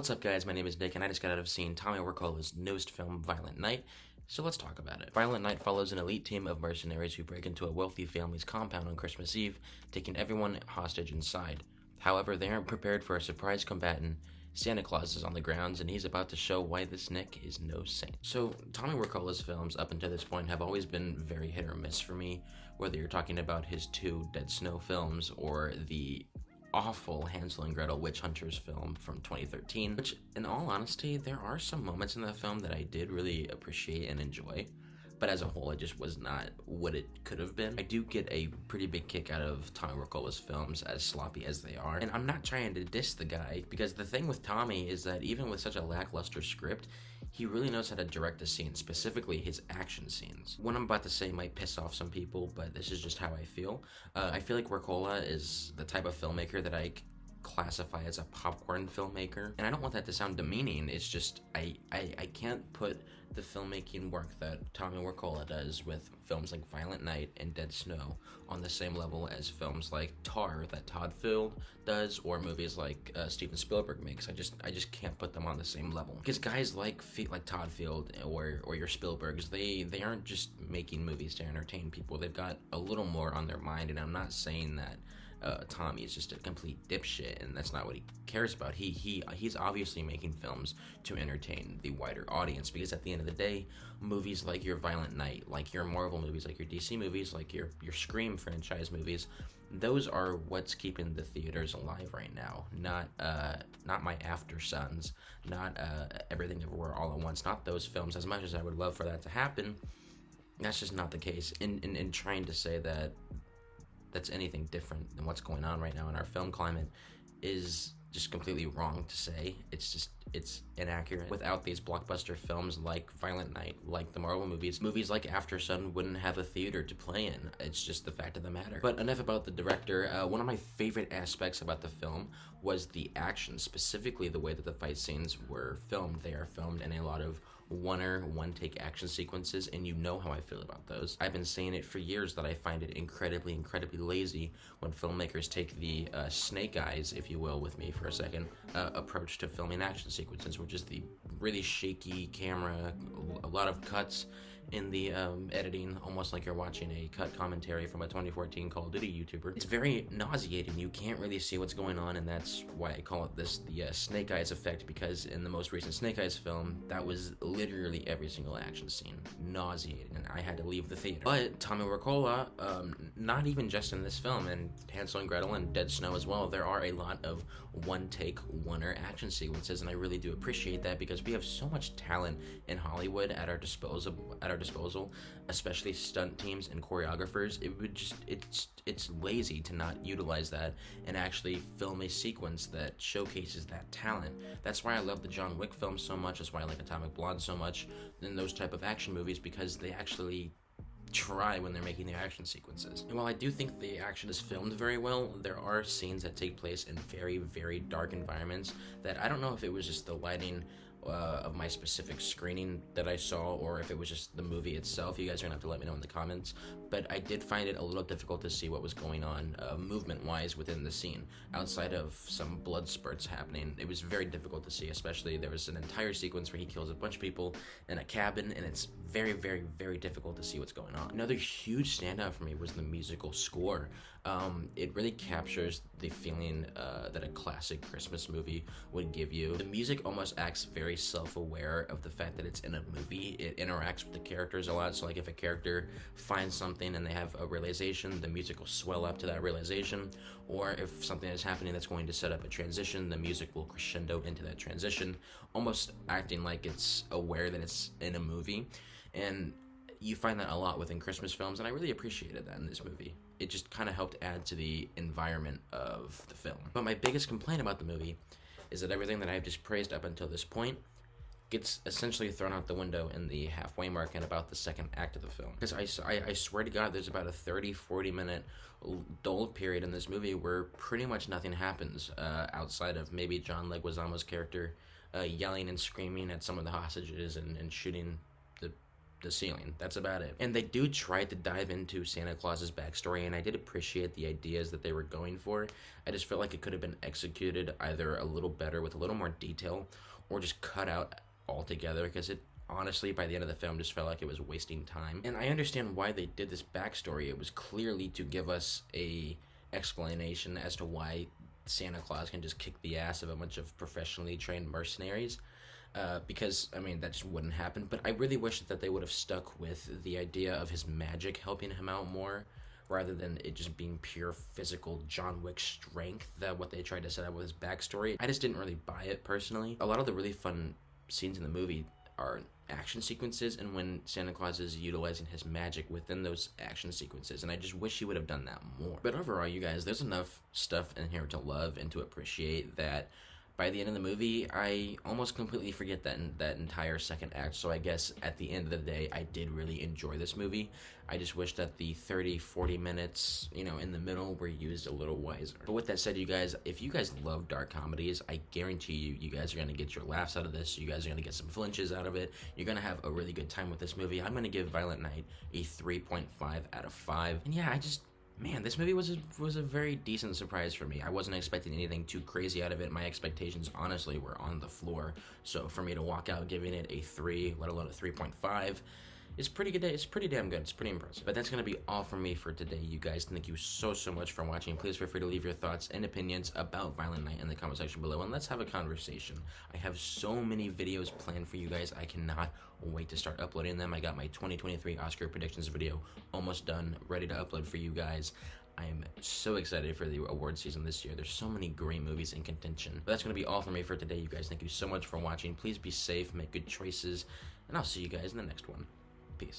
What's up, guys? My name is Nick, and I just got out of seeing Tommy Wirkola's newest film, Violent Night, so let's talk about it. Violent Night follows an elite team of mercenaries who break into a wealthy family's compound on Christmas Eve, taking everyone hostage inside. However, they aren't prepared for a surprise combatant. Santa Claus is on the grounds, and he's about to show why this Nick is no saint. So, Tommy Wirkola's films up until this point have always been very hit or miss for me, whether you're talking about his two Dead Snow films or the awful Hansel and Gretel Witch Hunters film from 2013, which, in all honesty, there are some moments in that film that I did really appreciate and enjoy, but as a whole, it just was not what it could have been. I do get a pretty big kick out of Tommy Wirkola's films, as sloppy as they are, and I'm not trying to diss the guy, because the thing with Tommy is that even with such a lackluster script, he really knows how to direct a scene, specifically his action scenes. What I'm about to say might piss off some people, but this is just how I feel. I feel like Wirkola is the type of filmmaker that I classify as a popcorn filmmaker, and I don't want that to sound demeaning. It's just I can't put the filmmaking work that Tommy Wirkola does with films like Violent Night and Dead Snow on the same level as films like Tar that Todd Field does, or movies like Steven Spielberg makes. I just can't put them on the same level, because guys like Todd Field or your Spielbergs, they aren't just making movies to entertain people. They've got a little more on their mind, and I'm not saying that Tommy is just a complete dipshit, and that's not what he cares about. He's obviously making films to entertain the wider audience, because at the end of the day, movies like your Violent Night, like your Marvel movies, like your DC movies, like your Scream franchise movies, those are what's keeping the theaters alive right now. Not my After Suns, not Everything Everywhere All at Once, not those films. As much as I would love for that to happen, that's just not the case. In trying to say that that's anything different than what's going on right now in our film climate is just completely wrong to say. It's inaccurate. Without these blockbuster films like Violent Night, like the Marvel movies like After Sun wouldn't have a theater to play in. It's just the fact of the matter. But enough about the director. One of my favorite aspects about the film was the action, specifically the way that the fight scenes were filmed. They are filmed in a lot of one-take action sequences, and you know how I feel about those. I've been saying it for years that I find it incredibly lazy when filmmakers take the snake eyes, if you will, with me for a second, approach to filming action sequences, which is the really shaky camera, a lot of cuts in the editing, almost like you're watching a cut commentary from a 2014 Call of Duty YouTuber. It's very nauseating. You can't really see what's going on, and that's why I call it the Snake Eyes effect, because in the most recent Snake Eyes film, that was literally every single action scene. Nauseating, and I had to leave the theater. But Tommy Wirkola, not even just in this film, and Hansel and Gretel and Dead Snow as well, there are a lot of one-take, one-er action sequences, and I really do appreciate that, because we have so much talent in Hollywood at our disposal, especially stunt teams and choreographers. It's lazy to not utilize that and actually film a sequence that showcases that talent. That's why I love the John Wick films so much. That's why I like Atomic Blonde so much, and those type of action movies, because they actually try when they're making their action sequences. And while I do think the action is filmed very well, there are scenes that take place in very dark environments that I don't know if it was just the lighting of my specific screening that I saw, or if it was just the movie itself. You guys are gonna have to let me know in the comments, but I did find it a little difficult to see what was going on movement-wise within the scene. Outside of some blood spurts happening, it was very difficult to see, especially there was an entire sequence where he kills a bunch of people in a cabin, and it's very difficult to see what's going on. Another huge standout for me was the musical score. It really captures the feeling that a classic Christmas movie would give you. The music almost acts very self-aware of the fact that it's in a movie. It interacts with the characters a lot, so like if a character finds something and they have a realization, the music will swell up to that realization, or if something is happening that's going to set up a transition, the music will crescendo into that transition, almost acting like it's aware that it's in a movie. And you find that a lot within Christmas films, and I really appreciated that in this movie. It just kind of helped add to the environment of the film. But my biggest complaint about the movie is that everything that I've just praised up until this point gets essentially thrown out the window in the halfway mark and about the second act of the film. Because I swear to God, there's about a 30-40 minute dull period in this movie where pretty much nothing happens outside of maybe John Leguizamo's character yelling and screaming at some of the hostages and shooting the the ceiling. That's about it. And they do try to dive into Santa Claus's backstory, and I did appreciate the ideas that they were going for. I just felt like it could have been executed either a little better with a little more detail, or just cut out altogether, because it honestly, by the end of the film, just felt like it was wasting time. And I understand why they did this backstory. It was clearly to give us a explanation as to why Santa Claus can just kick the ass of a bunch of professionally trained mercenaries. Because, I mean, that just wouldn't happen. But I really wish that they would have stuck with the idea of his magic helping him out more, rather than it just being pure physical John Wick strength, that what they tried to set up with his backstory. I just didn't really buy it, personally. A lot of the really fun scenes in the movie are action sequences, and when Santa Claus is utilizing his magic within those action sequences, and I just wish he would have done that more. But overall, you guys, there's enough stuff in here to love and to appreciate that by the end of the movie, I almost completely forget that entire second act. So I guess at the end of the day, I did really enjoy this movie. I just wish that the 30-40 minutes, in the middle were used a little wiser. But with that said, you guys, if you guys love dark comedies, I guarantee you guys are going to get your laughs out of this. You guys are going to get some flinches out of it. You're going to have a really good time with this movie. I'm going to give Violent Night a 3.5 out of 5. And yeah, man, this movie was a very decent surprise for me. I wasn't expecting anything too crazy out of it. My expectations, honestly, were on the floor. So for me to walk out giving it a 3, let alone a 3.5, it's pretty good. It's pretty damn good. It's pretty impressive. But that's going to be all from me for today, you guys. Thank you so much for watching. Please feel free to leave your thoughts and opinions about Violent Night in the comment section below, and let's have a conversation. I have so many videos planned for you guys. I cannot wait to start uploading them. I got my 2023 Oscar predictions video almost done, ready to upload for you guys. I am so excited for the award season this year. There's so many great movies in contention. But that's going to be all for me for today, you guys. Thank you so much for watching. Please be safe, make good choices, and I'll see you guys in the next one. Peace.